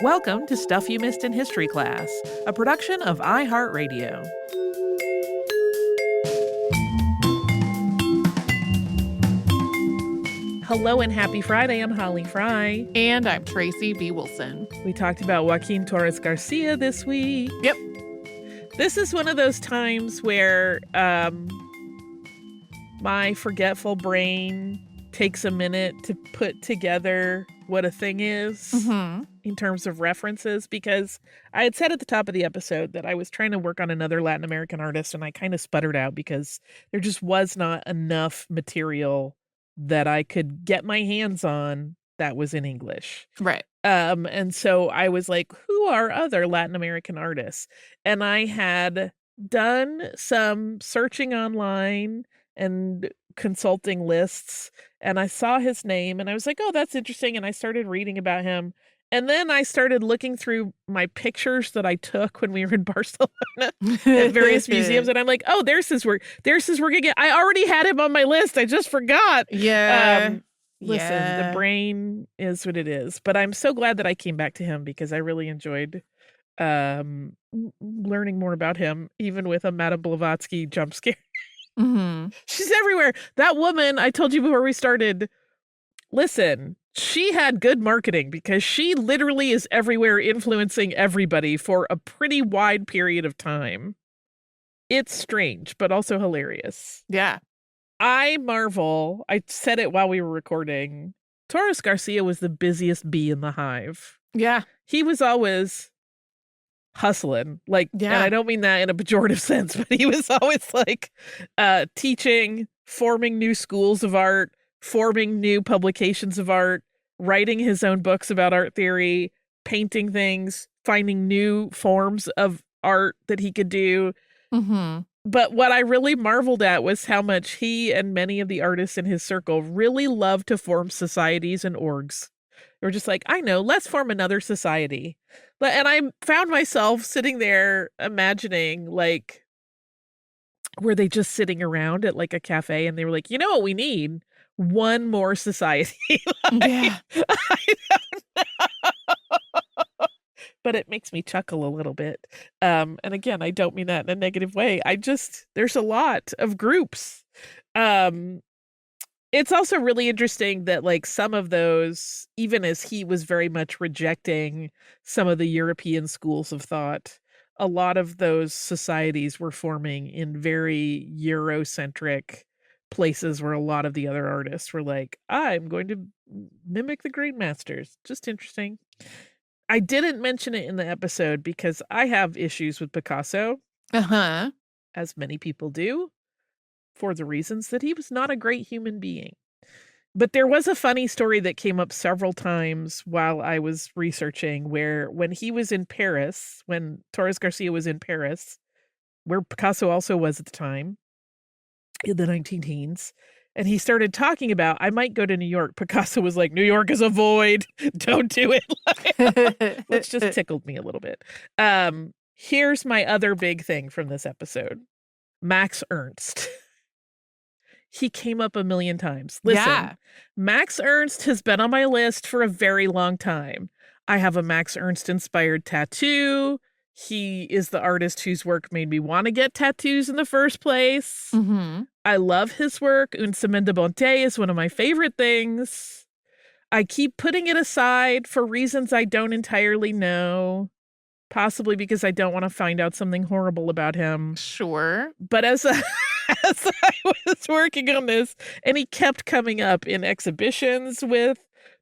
Welcome to Stuff You Missed in History Class, a production of iHeartRadio. Hello and happy Friday. I'm Holly Fry. And I'm Tracy B. Wilson. We talked about Joaquín Torres-García this week. Yep. This is one of those times where my forgetful brain takes a minute to put together what a thing is in terms of references, because I had said at the top of the episode that I was trying to work on another Latin American artist, and I kind of sputtered out because there just was not enough material that I could get my hands on that was in English. Right. And so I was like, who are other Latin American artists? And I had done some searching online and consulting lists, and I saw his name and I was like, oh, that's interesting. And I started reading about him. And then I started looking through my pictures that I took when we were in Barcelona at various museums. And I'm like, oh, there's his work. There's his work again. I already had him on my list. I just forgot. Yeah. Listen, the brain is what it is. But I'm so glad that I came back to him because I really enjoyed learning more about him, even with a Madame Blavatsky jump scare. She's everywhere. That woman, I told you before we started, listen, she had good marketing because she literally is everywhere influencing everybody for a pretty wide period of time. It's strange, but also hilarious. Yeah. I marvel, I said it while we were recording, Torres Garcia was the busiest bee in the hive. Yeah. He was always hustling, and I don't mean that in a pejorative sense, but he was always teaching, forming new schools of art, forming new publications of art, writing his own books about art theory, painting things, finding new forms of art that he could do. But what I really marveled at was how much he and many of the artists in his circle really loved to form societies and orgs. They were just like, I know, let's form another society. And I found myself sitting there imagining, were they just sitting around at a cafe and they were like, you know what we need? One more society. Yeah. I don't know. But it makes me chuckle a little bit. And again, I don't mean that in a negative way. There's a lot of groups. It's also really interesting that some of those, even as he was very much rejecting some of the European schools of thought, a lot of those societies were forming in very Eurocentric places where a lot of the other artists were like, I'm going to mimic the great masters. Just interesting. I didn't mention it in the episode because I have issues with Picasso, as many people do, for the reasons that he was not a great human being. But there was a funny story that came up several times while I was researching, where when he was in Paris, when Torres Garcia was in Paris, where Picasso also was at the time, in the 19-teens, and he started talking about, I might go to New York. Picasso was like, New York is a void. Don't do it. Which just tickled me a little bit. Here's my other big thing from this episode. Max Ernst. He came up a million times. Listen, Max Ernst has been on my list for a very long time. I have a Max Ernst inspired tattoo. He is the artist whose work made me want to get tattoos in the first place. I love his work. Un Semaine de Bonté is one of my favorite things. I keep putting it aside for reasons I don't entirely know. Possibly because I don't want to find out something horrible about him. Sure. But as I was working on this, and he kept coming up in exhibitions with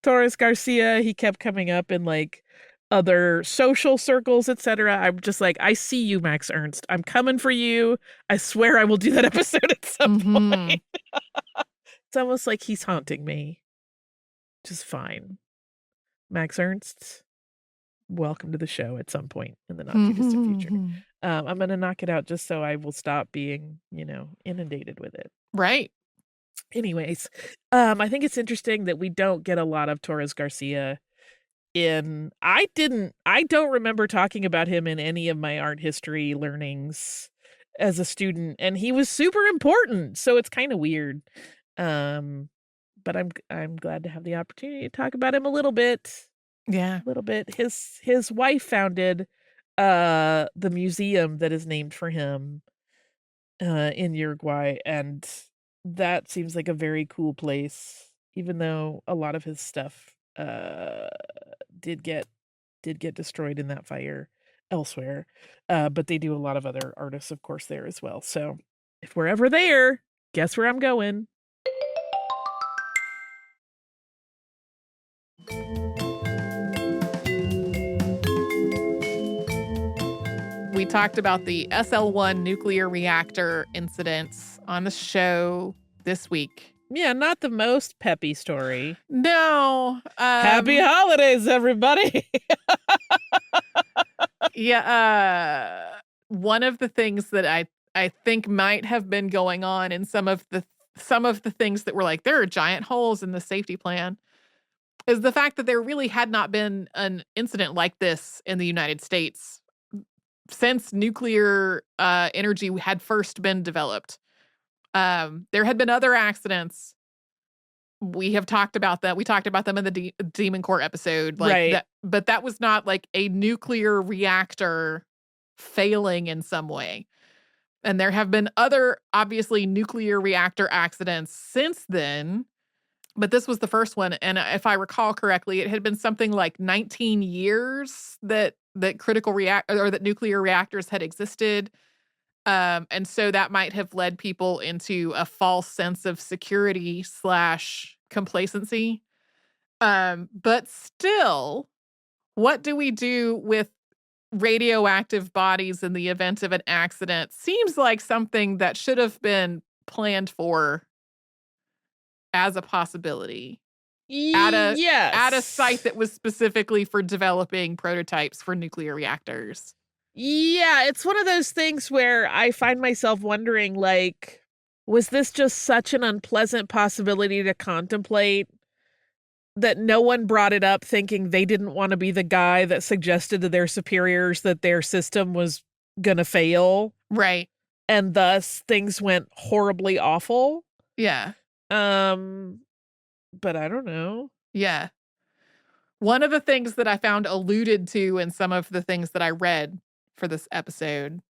Torres Garcia, he kept coming up in other social circles, etc. I'm just like, I see you, Max Ernst. I'm coming for you. I swear I will do that episode at some point. It's almost like he's haunting me. Just fine. Max Ernst, welcome to the show at some point in the not too distant future. I'm going to knock it out just so I will stop being, inundated with it. Right. Anyways, I think it's interesting that we don't get a lot of Torres Garcia I don't remember talking about him in any of my art history learnings as a student, and he was super important. So it's kind of weird. But I'm glad to have the opportunity to talk about him a little bit. Yeah. A little bit. His wife founded the museum that is named for him in Uruguay, and that seems like a very cool place, even though a lot of his stuff did get did get destroyed in that fire elsewhere. But they do a lot of other artists, of course, there as well. So if we're ever there, guess where I'm going? We talked about the SL1 nuclear reactor incidents on the show this week. Yeah, not the most peppy story. No. Happy holidays, everybody. Yeah. One of the things that I think might have been going on in some of the things that were like, there are giant holes in the safety plan, is the fact that there really had not been an incident like this in the United States since nuclear energy had first been developed. There had been other accidents. We have talked about that. We talked about them in the Demon Core episode, like Right. that, but that was not like a nuclear reactor failing in some way. And there have been other, obviously, nuclear reactor accidents since then, but this was the first one. And if I recall correctly, it had been something like 19 years that that nuclear reactors had existed. And so that might have led people into a false sense of security / complacency. But still, what do we do with radioactive bodies in the event of an accident? Seems like something that should have been planned for as a possibility at a site that was specifically for developing prototypes for nuclear reactors. Yeah, it's one of those things where I find myself wondering, like, was this just such an unpleasant possibility to contemplate that no one brought it up thinking they didn't want to be the guy that suggested to their superiors that their system was gonna fail, Right. and thus things went horribly awful? Yeah. But I don't know. Yeah. One of the things that I found alluded to in some of the things that I read for this episode,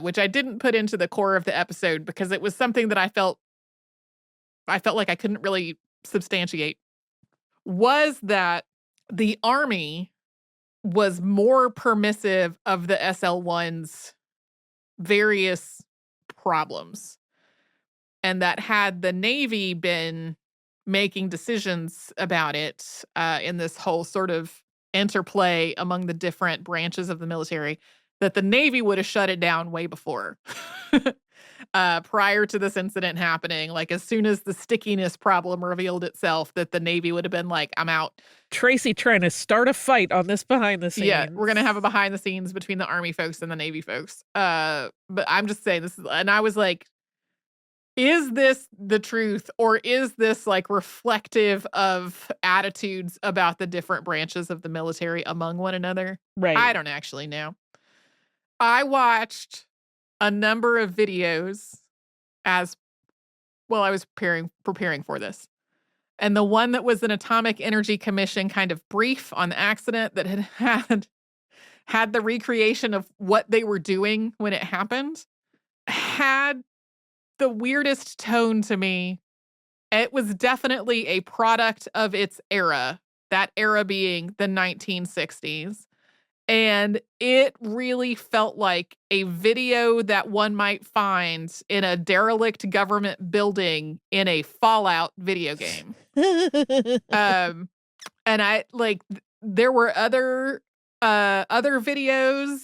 which I didn't put into the core of the episode because it was something that I felt like I couldn't really substantiate, was that the Army was more permissive of the SL1's various problems. And that had the Navy been making decisions about it in this whole sort of interplay among the different branches of the military, that the Navy would have shut it down way before. Prior to this incident happening, like as soon as the stickiness problem revealed itself, that the Navy would have been like, I'm out. Tracy trying to start a fight on this behind the scenes. Yeah, we're going to have a behind the scenes between the Army folks and the Navy folks. But I'm just saying this, and I was like, is this the truth, or is this like reflective of attitudes about the different branches of the military among one another? Right. I don't actually know. I watched a number of videos as well. I was preparing for this. And the one that was an Atomic Energy Commission kind of brief on the accident that had the recreation of what they were doing when it happened had the weirdest tone to me. It was definitely a product of its era, that era being the 1960s. And it really felt like a video that one might find in a derelict government building in a Fallout video game. And I like there were other videos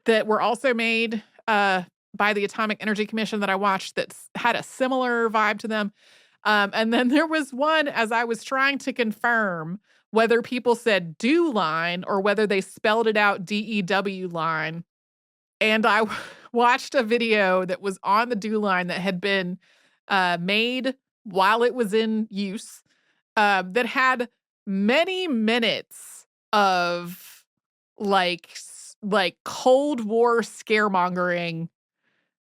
that were also made by the Atomic Energy Commission that I watched that had a similar vibe to them. And then there was one, as I was trying to confirm whether people said DEW line or whether they spelled it out DEW line. And I watched a video that was on the DEW line that had been made while it was in use, that had many minutes of like Cold War scaremongering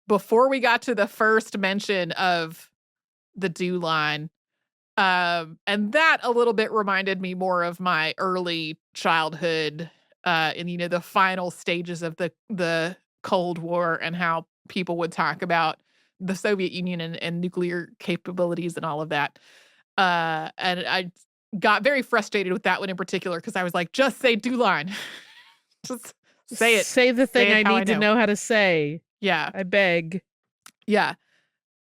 before we got to the first mention of the DEW line. And that a little bit reminded me more of my early childhood, and, the final stages of the Cold War and how people would talk about the Soviet Union and nuclear capabilities and all of that. And I got very frustrated with that one in particular because I was like, "Just say "do" line. Just say it. Say the Say thing it I how I need to know." know how to say. Yeah. I beg. Yeah.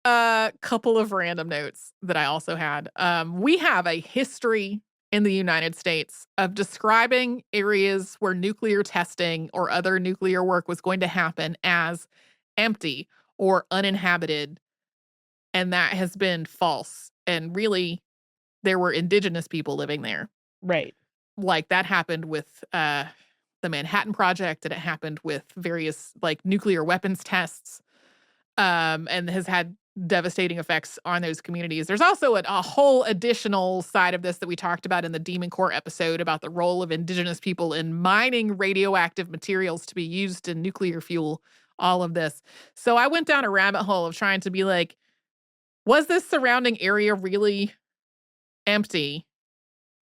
A couple of random notes that I also had. We have a history in the United States of describing areas where nuclear testing or other nuclear work was going to happen as empty or uninhabited, and that has been false. And really, there were indigenous people living there. Right. Like, that happened with, the Manhattan Project, and it happened with various, like, nuclear weapons tests, and has had devastating effects on those communities. There's also a whole additional side of this that we talked about in the Demon Core episode about the role of indigenous people in mining radioactive materials to be used in nuclear fuel, all of this. So I went down a rabbit hole of trying to be like, was this surrounding area really empty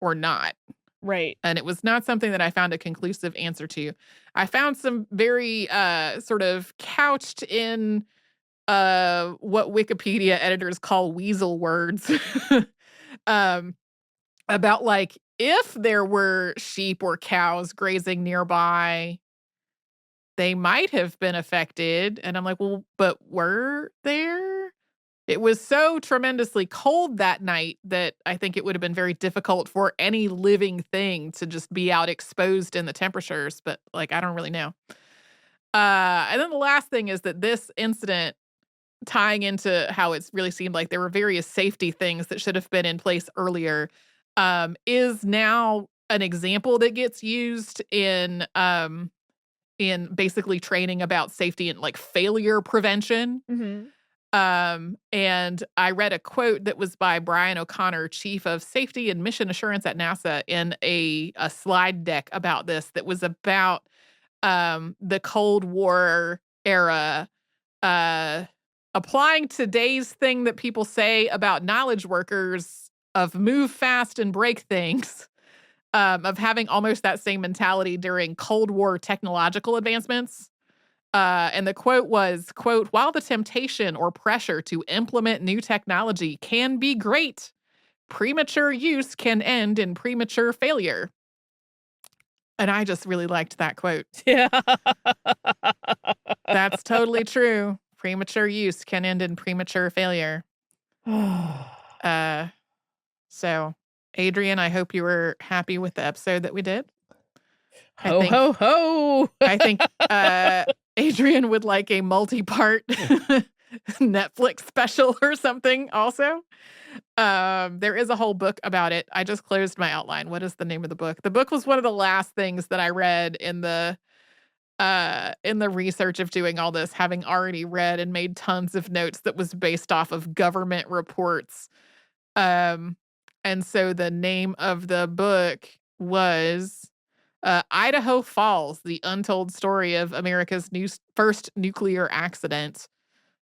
or not? Right. And it was not something that I found a conclusive answer to. I found some very, sort of couched in, what Wikipedia editors call weasel words, um, about, like, if there were sheep or cows grazing nearby, they might have been affected, and I'm like, "Well, but were there?" It was so tremendously cold that night that I think it would have been very difficult for any living thing to just be out exposed in the temperatures, but, like, I don't really know. And then the last thing is that this incident, tying into how it's really seemed like there were various safety things that should have been in place earlier, is now an example that gets used in basically training about safety and, like, failure prevention. Mhm. And I read a quote that was by Brian O'Connor, Chief of Safety and Mission Assurance at NASA, in a slide deck about this that was about, the Cold War era, uh, applying today's thing that people say about knowledge workers of move fast and break things, of having almost that same mentality during Cold War technological advancements. And the quote was, quote, "While the temptation or pressure to implement new technology can be great, premature use can end in premature failure." And I just really liked that quote. Yeah. That's totally true. Premature use can end in premature failure. Uh, so, Adrian, I hope you were happy with the episode that we did. I Ho, think ho, ho. I think, Adrian would like a multi-part Netflix special or something also. There is a whole book about it. I just closed my outline. What is the name of the book? The book was one of the last things that I read in the research of doing all this, having already read and made tons of notes that was based off of government reports. Um, and so the name of the book was Idaho Falls: The Untold Story of America's First Nuclear Accident.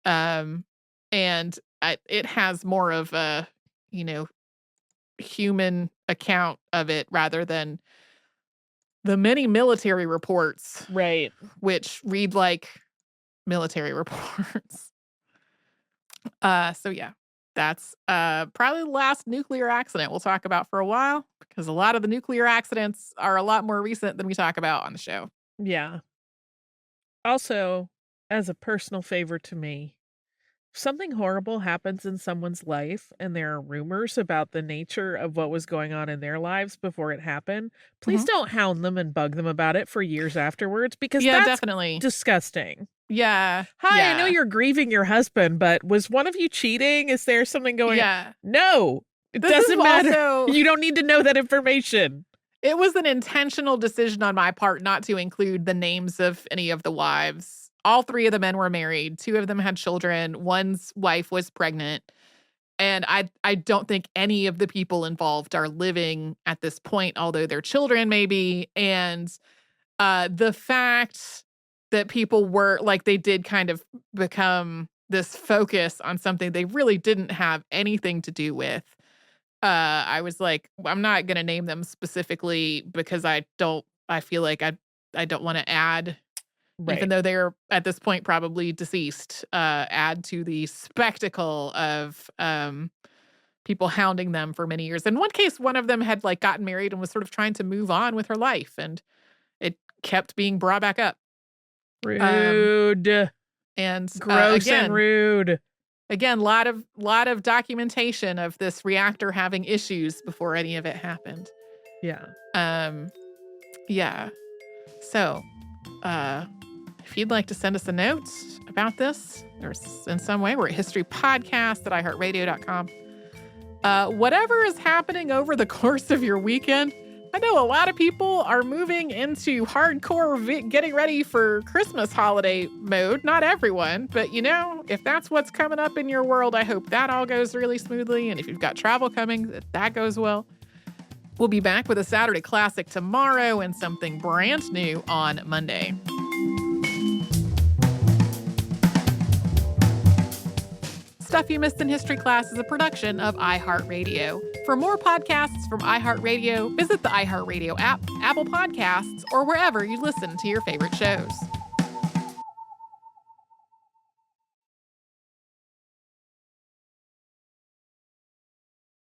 Um, and it has more of a, you know, human account of it rather than the many military reports, Right. which read like military reports. So yeah, that's probably the last nuclear accident we'll talk about for a while because a lot of the nuclear accidents are a lot more recent than we talk about on the show. Yeah. Also, as a personal favor to me, if something horrible happens in someone's life and there are rumors about the nature of what was going on in their lives before it happened, please Mhm. don't hound them and bug them about it for years afterwards because Yeah, that's definitely. disgusting. Yeah, Hi, I know yeah, you're grieving your husband, but was one of you cheating? Is there something going on? yeah. No, it This is doesn't matter. also You don't need to know that information. it was an intentional decision on my part not to include the names of any of the wives. All 3 of the men were married, 2 of them had children, one's wife was pregnant, and I don't think any of the people involved are living at this point, although their children may be, and, the fact that people were like, they did kind of become this focus on something they really didn't have anything to do with. I was like, I'm not gonna name them specifically because I feel like I don't wanna add, even Right. though they're at this point probably deceased, add to the spectacle of, people hounding them for many years. In one case, one of them had, like, gotten married and was sort of trying to move on with her life, and it kept being brought back up. Um, Rude. and, Gross and rude. again, lot of documentation of this reactor having issues before any of it happened. Yeah. Um, yeah. So, uh, if you'd like to send us a note about this or in some way, we're at historypodcast at iHeartRadio.com. Whatever is happening over the course of your weekend, I know a lot of people are moving into hardcore getting ready for Christmas holiday mode. Not everyone, but if that's what's coming up in your world, I hope that all goes really smoothly. And if you've got travel coming, that goes well. We'll be back with a Saturday classic tomorrow and something brand new on Monday. Stuff You Missed in History Class is a production of iHeartRadio. For more podcasts from iHeartRadio, visit the iHeartRadio app, Apple Podcasts, or wherever you listen to your favorite shows.